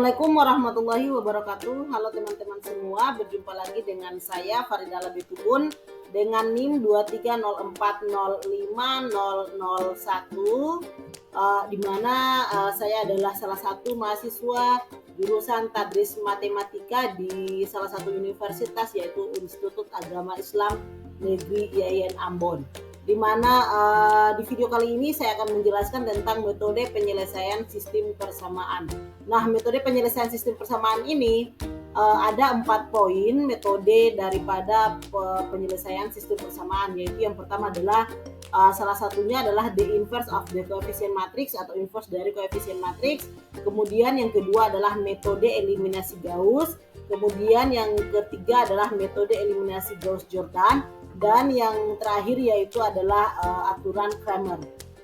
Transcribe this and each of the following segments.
Assalamualaikum warahmatullahi wabarakatuh. Halo teman-teman semua, berjumpa lagi dengan saya Farida Labitubun dengan NIM 230405001, di mana saya adalah salah satu mahasiswa jurusan Tadris Matematika di salah satu universitas, yaitu Institut Agama Islam Negeri IAIN Ambon. Di mana di video kali ini saya akan menjelaskan tentang metode penyelesaian sistem persamaan. Nah, metode penyelesaian sistem persamaan ini ada 4 poin metode daripada penyelesaian sistem persamaan, yaitu yang pertama adalah salah satunya adalah the inverse of the coefficient matrix atau inverse dari coefficient matrix. Kemudian yang kedua adalah metode eliminasi Gauss. Kemudian yang ketiga adalah metode eliminasi Gauss-Jordan. Dan yang terakhir yaitu adalah aturan Cramer.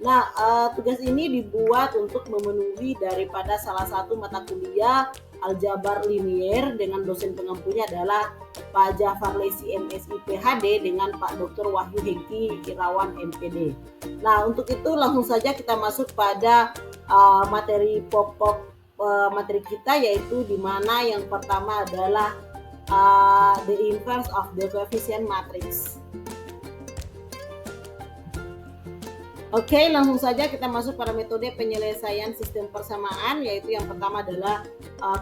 Nah, tugas ini dibuat untuk memenuhi daripada salah satu mata kuliah aljabar linier dengan dosen pengampunya adalah Pak Jafar Lesi MSI PhD dengan Pak Dr. Wahyu Hengki Irawan MPD. Nah, untuk itu langsung saja kita masuk pada materi pokok materi kita, yaitu di mana yang pertama adalah the inverse of the coefficient matrix. Oke, langsung saja kita masuk pada metode penyelesaian sistem persamaan, yaitu yang pertama adalah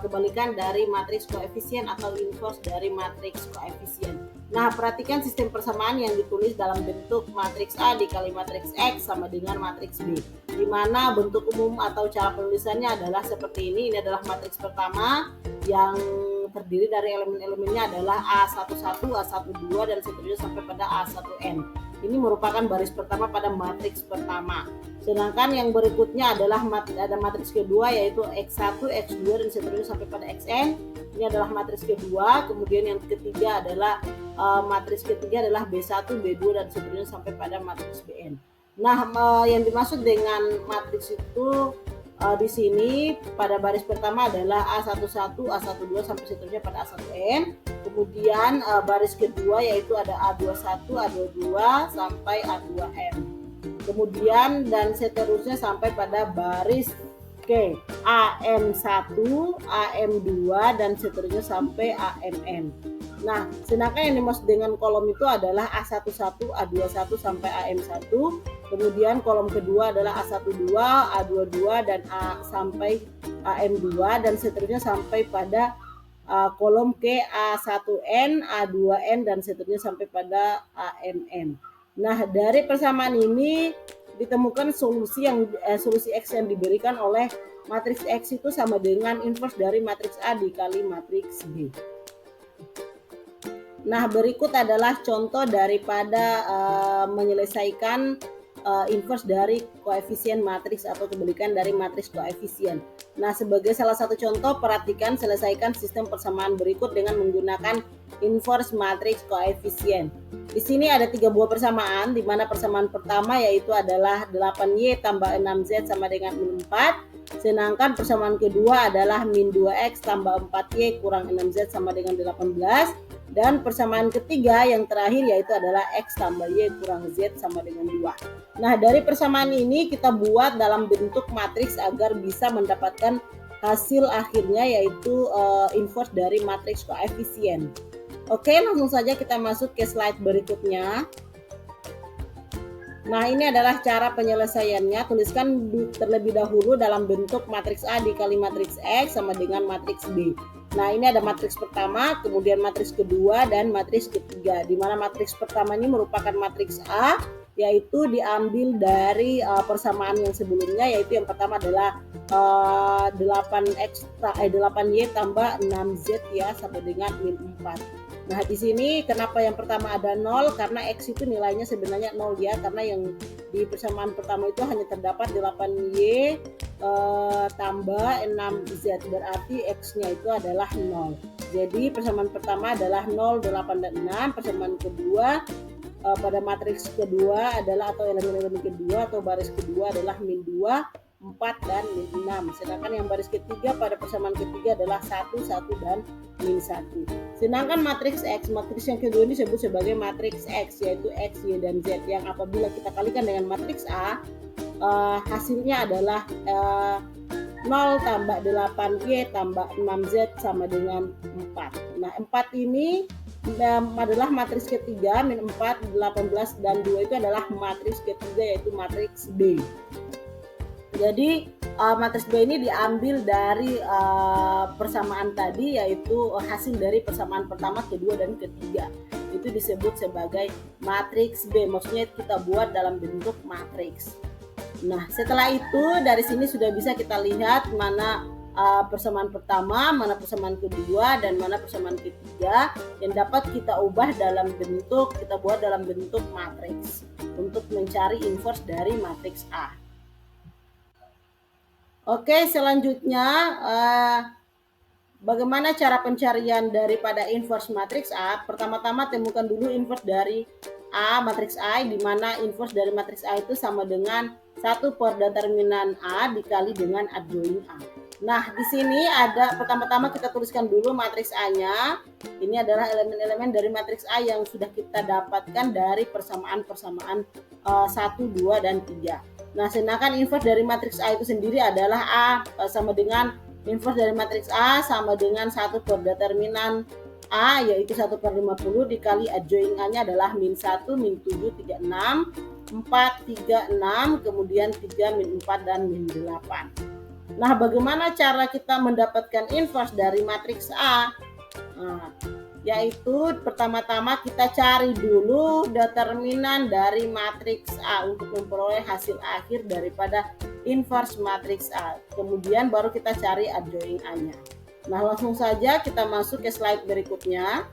kebalikan dari matriks koefisien atau inverse dari matriks koefisien. Nah, perhatikan sistem persamaan yang ditulis dalam bentuk matriks A dikali matriks X sama dengan matriks B, di mana bentuk umum atau cara penulisannya adalah seperti ini. Ini adalah matriks pertama yang terdiri dari elemen-elemennya adalah A11, A12, dan seterusnya sampai pada A1N. Ini merupakan baris pertama pada matriks pertama. Sedangkan yang berikutnya adalah ada matriks kedua, yaitu X1, X2, dan seterusnya sampai pada Xn. Ini adalah matriks kedua. Kemudian yang ketiga adalah matriks ketiga adalah B1, B2, dan seterusnya sampai pada matriks Bn. Nah, yang dimaksud dengan matriks itu di sini pada baris pertama adalah A11, A12 sampai seterusnya pada A1N. Kemudian baris kedua yaitu ada A21, A22 sampai A2N. Kemudian dan seterusnya sampai pada baris ke AM1, AM2 dan seterusnya sampai AMN. Nah, sedangkan yang dimaksud dengan kolom itu adalah A11, A21 sampai AM1. Kemudian kolom kedua adalah A12, A22 dan A sampai AM2 dan seterusnya sampai pada kolom ke A1N, A2N dan seterusnya sampai pada AMN. Nah, dari persamaan ini ditemukan solusi X yang diberikan oleh matriks X itu sama dengan inverse dari matriks A dikali matriks B. Nah, berikut adalah contoh daripada menyelesaikan inverse dari koefisien matriks atau kebalikan dari matriks koefisien. Nah, sebagai salah satu contoh, perhatikan selesaikan sistem persamaan berikut dengan menggunakan inverse matriks koefisien. Di sini ada 3 buah persamaan, di mana persamaan pertama yaitu adalah 8Y tambah 6Z sama dengan min 4. Sedangkan persamaan kedua adalah min 2X tambah 4Y kurang 6Z sama dengan 18. Dan persamaan ketiga yang terakhir yaitu adalah X tambah Y kurang Z sama dengan 2. Nah, dari persamaan ini kita buat dalam bentuk matriks agar bisa mendapatkan hasil akhirnya yaitu inverse dari matriks koefisien. Oke, langsung saja kita masuk ke slide berikutnya. Nah, ini adalah cara penyelesaiannya. Tuliskan terlebih dahulu dalam bentuk matriks A dikali matriks X sama dengan matriks B. Nah, ini ada matriks pertama, kemudian matriks kedua, dan matriks ketiga. Di mana matriks pertama ini merupakan matriks A, yaitu diambil dari persamaan yang sebelumnya, yaitu yang pertama adalah 8Y tambah 6Z ya, sama dengan min 4. Nah, di sini kenapa yang pertama ada 0? Karena X itu nilainya sebenarnya 0 ya, karena yang di persamaan pertama itu hanya terdapat 8Y tambah 6Z, berarti X-nya itu adalah 0. Jadi persamaan pertama adalah 0, 8, dan 6. Persamaan kedua pada matriks kedua adalah atau elemen-elemen kedua atau baris kedua adalah min 2, 4, dan min 6. Sedangkan yang baris ketiga pada persamaan ketiga adalah 1, 1, dan min 1. Sedangkan matriks X, matriks yang kedua ini disebut sebagai matriks X, yaitu X, Y, dan Z, yang apabila kita kalikan dengan matriks A, hasilnya adalah 0 tambah 8Y tambah 6Z sama dengan 4. Nah 4 ini adalah matriks ketiga, min 4, 18, dan 2 itu adalah matriks ketiga, yaitu matriks B. Jadi matriks B ini diambil dari persamaan tadi, yaitu hasil dari persamaan pertama, kedua, dan ketiga. Itu disebut sebagai matriks B, maksudnya kita buat dalam bentuk matriks. Nah, setelah itu dari sini sudah bisa kita lihat mana persamaan pertama, mana persamaan kedua, dan mana persamaan ketiga yang dapat kita ubah dalam bentuk, kita buat dalam bentuk matriks untuk mencari inverse dari matriks A. Oke, selanjutnya bagaimana cara pencarian daripada inverse matriks A? Pertama-tama temukan dulu inverse dari A, matriks A, di mana inverse dari matriks A itu sama dengan 1 per determinan A dikali dengan adjoin A. Nah, di sini ada, pertama-tama kita tuliskan dulu matriks A-nya. Ini adalah elemen-elemen dari matriks A yang sudah kita dapatkan dari persamaan-persamaan 1, 2, dan 3. Nah, sedangkan inverse dari matriks A itu sendiri adalah A sama dengan inverse dari matriks A sama dengan 1 per determinan A, yaitu 1 per 50 dikali adjoin A-nya adalah min 1, min 7, 3, 6, 4, 3, 6, kemudian 3, min 4, dan min 8. Nah, bagaimana cara kita mendapatkan inverse dari matriks A? Nah, yaitu pertama-tama kita cari dulu determinan dari matriks A untuk memperoleh hasil akhir daripada inverse matriks A. Kemudian baru kita cari adjoin A-nya. Nah, langsung saja kita masuk ke slide berikutnya.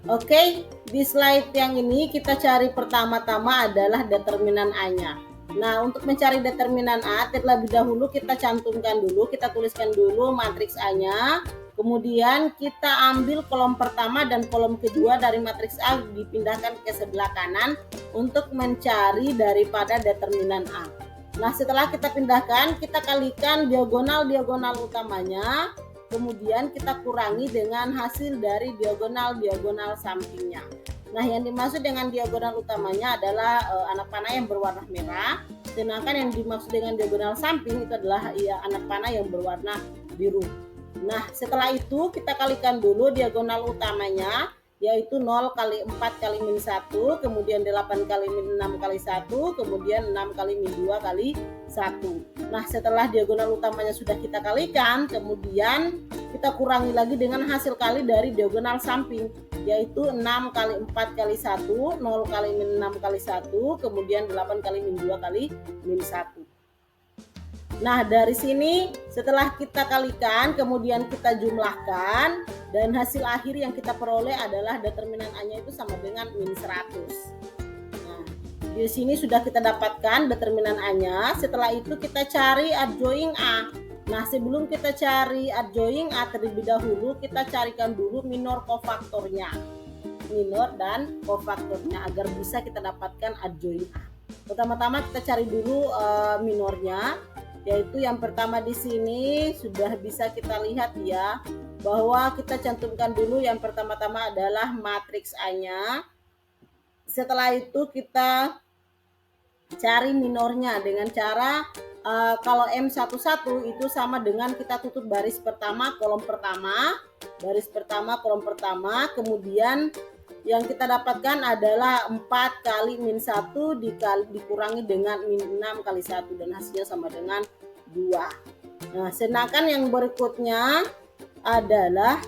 Oke, di slide yang ini kita cari pertama-tama adalah determinan A-nya. Nah, untuk mencari determinan A, terlebih dahulu kita cantumkan dulu, kita tuliskan dulu matriks A-nya. Kemudian kita ambil kolom pertama dan kolom kedua dari matriks A, dipindahkan ke sebelah kanan untuk mencari daripada determinan A. Nah, setelah kita pindahkan, kita kalikan diagonal-diagonal utamanya, kemudian kita kurangi dengan hasil dari diagonal-diagonal sampingnya. Nah, yang dimaksud dengan diagonal utamanya adalah anak panah yang berwarna merah, sedangkan yang dimaksud dengan diagonal samping itu adalah anak panah yang berwarna biru. Nah, setelah itu kita kalikan dulu diagonal utamanya, yaitu 0 kali 4 kali min 1, kemudian 8 kali min 6 kali 1, kemudian 6 kali min 2 kali 1. Nah, setelah diagonal utamanya sudah kita kalikan, kemudian kita kurangi lagi dengan hasil kali dari diagonal samping, yaitu 6 kali 4 kali 1, 0 kali min 6 kali 1, kemudian 8 kali min 2 kali min 1. Nah, dari sini setelah kita kalikan, kemudian kita jumlahkan, dan hasil akhir yang kita peroleh adalah determinan A-nya itu sama dengan min 100. Nah, di sini sudah kita dapatkan determinan A-nya. Setelah itu kita cari adjoin A. Nah, sebelum kita cari adjoin A, terlebih dahulu kita carikan dulu minor kofaktornya. Minor dan kofaktornya agar bisa kita dapatkan adjoin A. Pertama-tama kita cari dulu minornya, yaitu yang pertama di sini sudah bisa kita lihat ya, bahwa kita cantumkan dulu yang pertama-tama adalah matriks A-nya. Setelah itu kita cari minornya dengan cara kalau M11 itu sama dengan kita tutup baris pertama, kolom pertama, baris pertama, kolom pertama, kemudian yang kita dapatkan adalah 4 kali min 1 dikurangi dengan min 6 kali 1, dan hasilnya sama dengan 2. Nah, sedangkan yang berikutnya adalah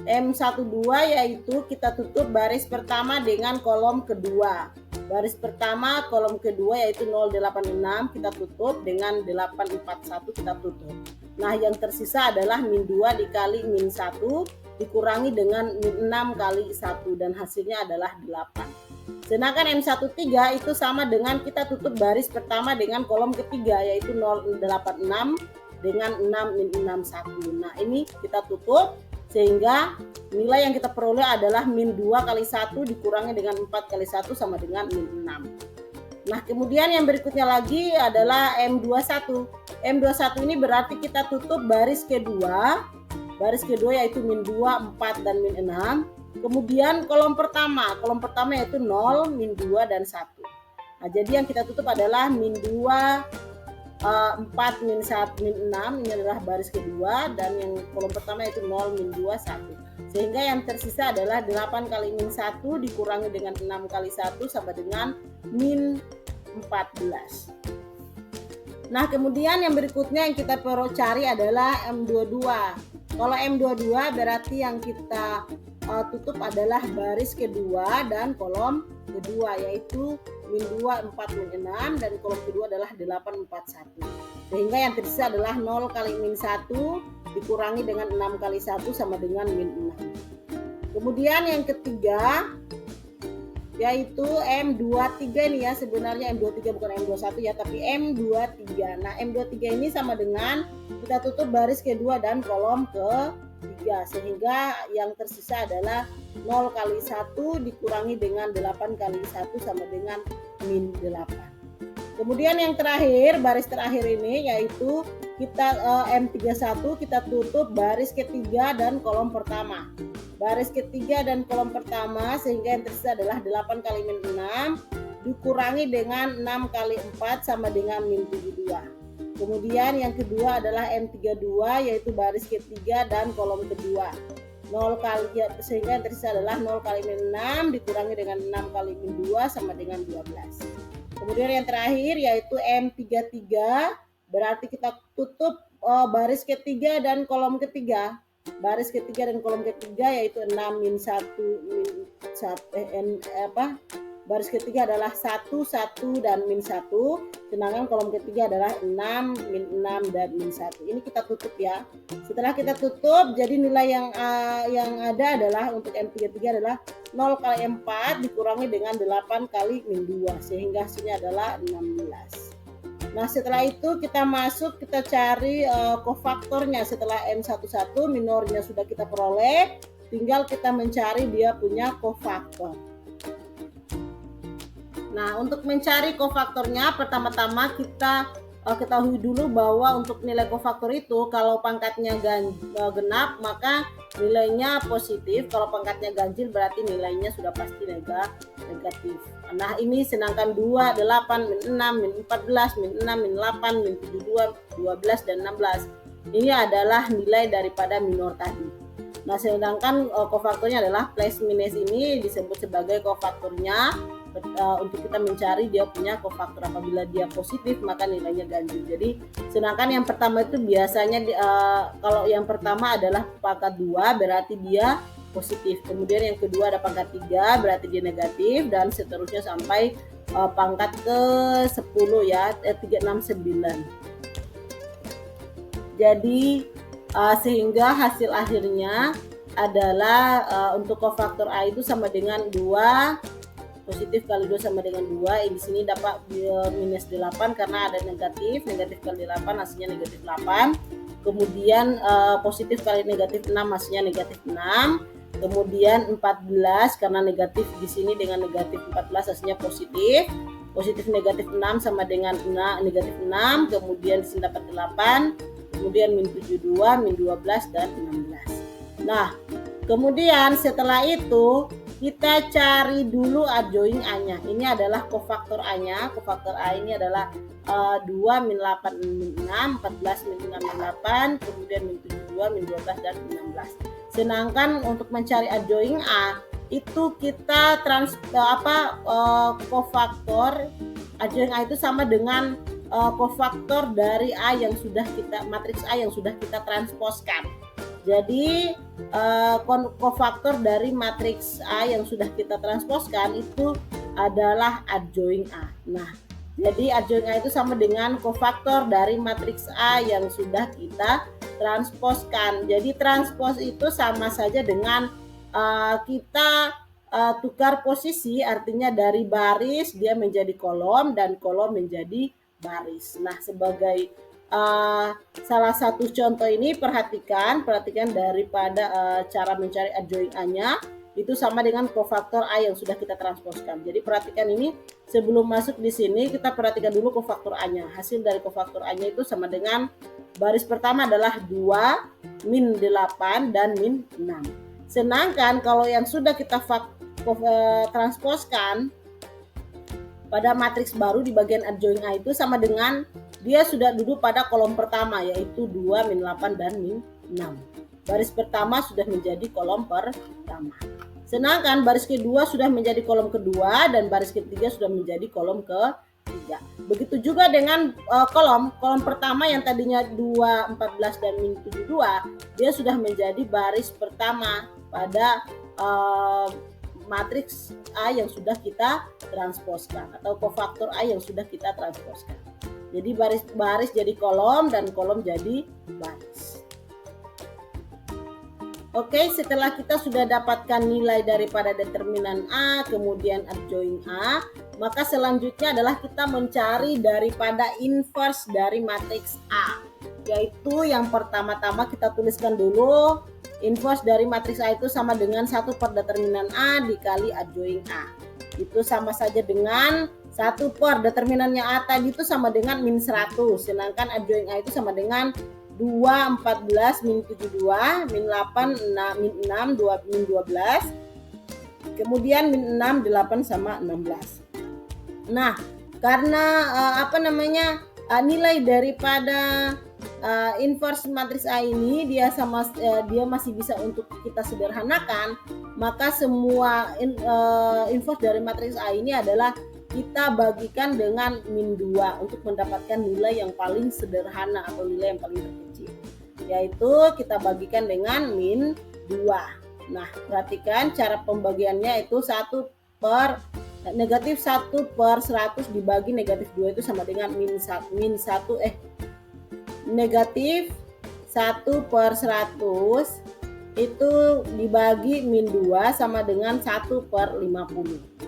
M12, yaitu kita tutup baris pertama dengan kolom kedua. Baris pertama, kolom kedua yaitu 086 kita tutup dengan 841 kita tutup. Nah, yang tersisa adalah min 2 dikali min 1 dikurangi dengan min 6 kali 1, dan hasilnya adalah 8. Sedangkan M13 itu sama dengan kita tutup baris pertama dengan kolom ketiga, yaitu 086 dengan 6 min 61. Nah, ini kita tutup sehingga nilai yang kita peroleh adalah min 2 kali 1 dikurangi dengan 4 kali 1 sama dengan min 6. Nah, kemudian yang berikutnya lagi adalah M21. M21 ini berarti kita tutup baris kedua. Baris kedua yaitu min 2, 4, dan min 6. Kemudian kolom pertama yaitu 0, min 2, dan 1. Nah, jadi yang kita tutup adalah min 2 4 min 1 min 6 ini adalah baris kedua, dan yang kolom pertama itu 0 min 2 1. Sehingga yang tersisa adalah 8 kali min 1 dikurangi dengan 6 kali 1 sama dengan min 14. Nah, kemudian yang berikutnya yang kita perlu cari adalah M22. Kalau M22 berarti yang kita tutup adalah baris kedua dan kolom kedua, yaitu min 2 4 min 6, dan kolom kedua adalah 8 4 1. Sehingga yang tersisa adalah 0 kali min 1 dikurangi dengan 6 kali 1 sama dengan min 6. Kemudian yang ketiga yaitu M23 ini ya, sebenarnya M23 bukan M21 ya, tapi M23. Nah, M23 ini sama dengan kita tutup baris kedua dan kolom ketiga, sehingga yang tersisa adalah 0 kali 1 dikurangi dengan 8 kali 1 sama dengan min 8. Kemudian yang terakhir, baris terakhir ini yaitu kita M31 kita tutup baris ketiga dan kolom pertama. Baris ketiga dan kolom pertama, sehingga yang tersisa adalah 8 kali min 6 dikurangi dengan 6 kali 4 sama dengan min 72. Kemudian yang kedua adalah M32 yaitu baris ketiga dan kolom kedua. 0 kali, sehingga yang tersisa adalah 0 kali min 6 dikurangi dengan 6 kali min 2 sama dengan 12. Kemudian yang terakhir yaitu M33, berarti kita tutup baris ketiga dan kolom ketiga. Baris ketiga dan kolom ketiga yaitu 6 min 1 baris ketiga adalah 1 1 dan min 1, sedangkan kolom ketiga adalah 6 min 6 dan min 1. Ini kita tutup ya. Setelah kita tutup, jadi nilai yang ada adalah untuk M33 adalah 0 kali 4 dikurangi dengan 8 kali min 2, sehingga hasilnya adalah 16. Nah, setelah itu kita cari kofaktornya. Setelah M11 minornya sudah kita peroleh, tinggal kita mencari dia punya kofaktor. Nah, untuk mencari kofaktornya, pertama-tama kita ketahui dulu bahwa untuk nilai kofaktor itu kalau pangkatnya genap maka nilainya positif, kalau pangkatnya ganjil berarti nilainya sudah pasti negatif. Nah, ini sedangkan 2, 8, min 6, min 14, min 6, min 8, min 72, 12, dan 16 ini adalah nilai daripada minor tadi. Nah, sedangkan kofaktornya adalah plus minus, ini disebut sebagai kofaktornya untuk kita mencari dia punya kofaktor. Apabila dia positif maka nilainya ganjil. Jadi sedangkan yang pertama itu biasanya kalau yang pertama adalah pangkat 2 berarti dia positif, kemudian yang kedua ada pangkat 3 berarti dia negatif, dan seterusnya sampai pangkat ke 10 ya, 3, 6, 9. Jadi sehingga hasil akhirnya adalah untuk kofaktor A itu sama dengan 2, positif kali 2 sama dengan 2. Di sini dapat minus 8 karena ada negatif kali 8 hasilnya negatif 8. Kemudian positif kali negatif 6 hasilnya negatif 6. Kemudian 14 karena negatif di sini dengan negatif 14 hasilnya positif. Positif negatif 6 sama dengan negatif 6. Kemudian di sini dapat 8. Kemudian min 72, min 12, dan 16. Nah, kemudian setelah itu kita cari dulu adjoint A-nya. Ini adalah kofaktor A-nya. Kofaktor A ini adalah 2 min 8 min 6, 14 min 6 min 8, kemudian min 72, min 12, dan 16. Sedangkan untuk mencari adjoint A itu kita kofaktor adjoint A itu sama dengan kofaktor dari A yang sudah kita, matriks A yang sudah kita transposkan. Jadi kofaktor dari matriks A yang sudah kita transposkan itu adalah adjoint A. Nah, jadi adjoint A itu sama dengan kofaktor dari matriks A yang sudah kita transposkan. Jadi transpos itu sama saja dengan kita tukar posisi, artinya dari baris dia menjadi kolom dan kolom menjadi baris. Nah, sebagai salah satu contoh ini perhatikan daripada cara mencari adjoint A-nya itu sama dengan kofaktor A yang sudah kita transposkan. Jadi perhatikan ini, sebelum masuk di sini kita perhatikan dulu kofaktor A-nya. Hasil dari kofaktor A-nya itu sama dengan baris pertama adalah 2, min 8, dan min 6. Sedangkan kalau yang sudah kita transposkan pada matriks baru di bagian adjoin A itu sama dengan dia sudah duduk pada kolom pertama, yaitu 2, min 8, dan min 6. Baris pertama sudah menjadi kolom pertama. Sedangkan baris kedua sudah menjadi kolom kedua dan baris ketiga sudah menjadi kolom ketiga. Begitu juga dengan kolom pertama yang tadinya 2, 14, dan min 72, dia sudah menjadi baris pertama pada matriks A yang sudah kita transposkan atau kofaktor A yang sudah kita transposkan. Jadi baris jadi kolom dan kolom jadi baris. Oke, setelah kita sudah dapatkan nilai daripada determinan A, kemudian adjoin A, maka selanjutnya adalah kita mencari daripada inverse dari matriks A. Yaitu yang pertama-tama kita tuliskan dulu, inverse dari matriks A itu sama dengan 1 per determinan A dikali adjoin A. Itu sama saja dengan 1 per determinannya A tadi itu sama dengan min 100. Sedangkan adjoin A itu sama dengan 2, 14, min 72, min 8, min 6, 2, min 12. Kemudian min 6, 8 sama 16. Nah, karena nilai daripada inverse matriks A ini dia masih bisa untuk kita sederhanakan, maka semua inverse dari matriks A ini adalah kita bagikan dengan min 2 untuk mendapatkan nilai yang paling sederhana atau nilai yang paling terkecil, yaitu kita bagikan dengan min 2. Nah, perhatikan cara pembagiannya itu negatif 1 per 100 dibagi negatif 2 itu sama dengan negatif 1 per 100 itu dibagi min 2 sama dengan 1 per 50.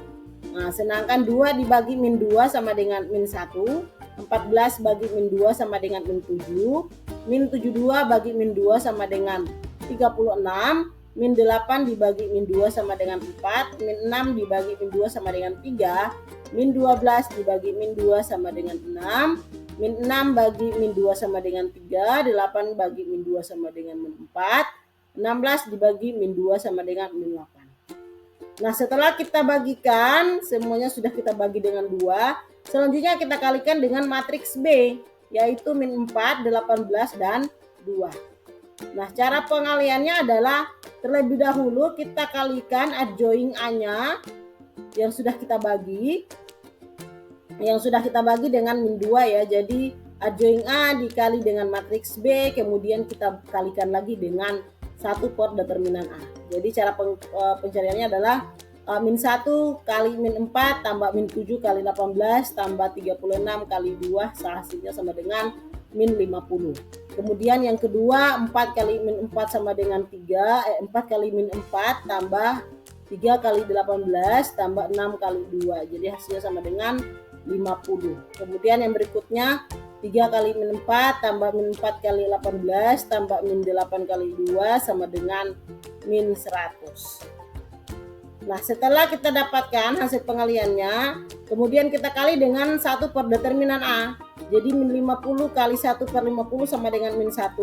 Nah, sedangkan 2 dibagi min 2 sama dengan min 1, 14 bagi min 2 sama dengan min 7, min 72 bagi min 2 sama dengan 36, min 8 dibagi min 2 sama dengan 4, min 6 dibagi min 2 sama dengan 3, min 12 dibagi min 2 sama dengan 6, min 6 bagi min 2 sama dengan 3, 8 bagi min 2 sama dengan min 4, 16 dibagi min 2 sama dengan min 8. Nah, setelah kita bagikan, semuanya sudah kita bagi dengan 2, selanjutnya kita kalikan dengan matriks B, yaitu min 4, 18, dan 2. Nah, cara pengaliannya adalah terlebih dahulu kita kalikan adjoin A-nya yang sudah kita bagi dengan min 2 ya. Jadi adjoin A dikali dengan matriks B, kemudian kita kalikan lagi dengan 1 per determinan A. Jadi cara pencariannya adalah min 1 kali min 4 tambah min 7 kali 18 tambah 36 kali 2 hasilnya sama dengan min 50. Kemudian yang kedua 4 kali min 4 sama dengan 4 kali min 4 tambah 3 kali 18 tambah 6 kali 2. Jadi hasilnya sama dengan 50. Kemudian yang berikutnya 3 kali min 4 tambah min 4 kali 18 tambah min 8 kali 2 sama dengan min 100. Nah, setelah kita dapatkan hasil pengaliannya, kemudian kita kali dengan 1 per determinan A. Jadi min 50 kali 1 per 50 sama dengan min 1.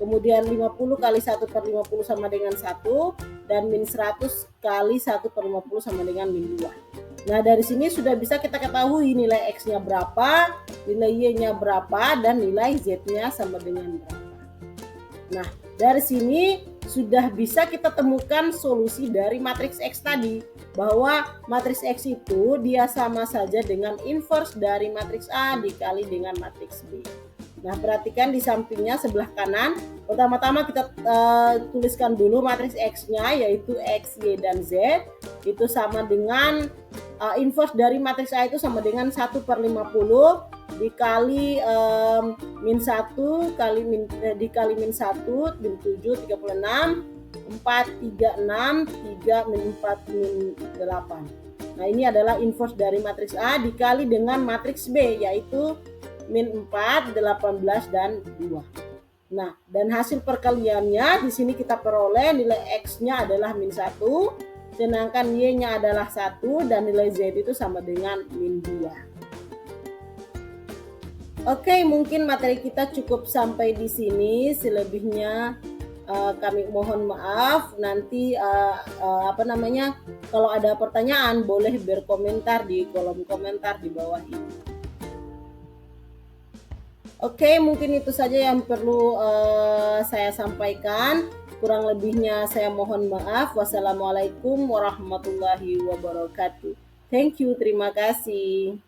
Kemudian 50 kali 1 per 50 sama dengan 1. Dan min 100 kali 1 per 50 sama dengan min 2. Nah, dari sini sudah bisa kita ketahui nilai X-nya berapa, nilai Y-nya berapa, dan nilai Z-nya sama dengan berapa. Nah, dari sini sudah bisa kita temukan solusi dari matriks X tadi, bahwa matriks X itu dia sama saja dengan inverse dari matriks A dikali dengan matriks B. Nah, perhatikan di sampingnya sebelah kanan. Pertama-tama kita tuliskan dulu matriks X-nya, yaitu X, Y, dan Z. Itu sama dengan inverse dari matriks A itu sama dengan 1 per 50 dikali min 1 dikali min 1, min 7, 36, 4, 36, 3, min 4, min 8. Nah, ini adalah inverse dari matriks A dikali dengan matriks B, yaitu min 4, 18, dan 2. Nah, dan hasil perkaliannya di sini kita peroleh nilai X-nya adalah min 1, sedangkan Y-nya adalah 1, dan nilai Z itu sama dengan min 2. Oke, mungkin materi kita cukup sampai di sini. Selebihnya kami mohon maaf. Nanti kalau ada pertanyaan boleh berkomentar di kolom komentar di bawah ini. Oke, mungkin itu saja yang perlu saya sampaikan. Kurang lebihnya saya mohon maaf. Wassalamualaikum warahmatullahi wabarakatuh. Thank you, terima kasih.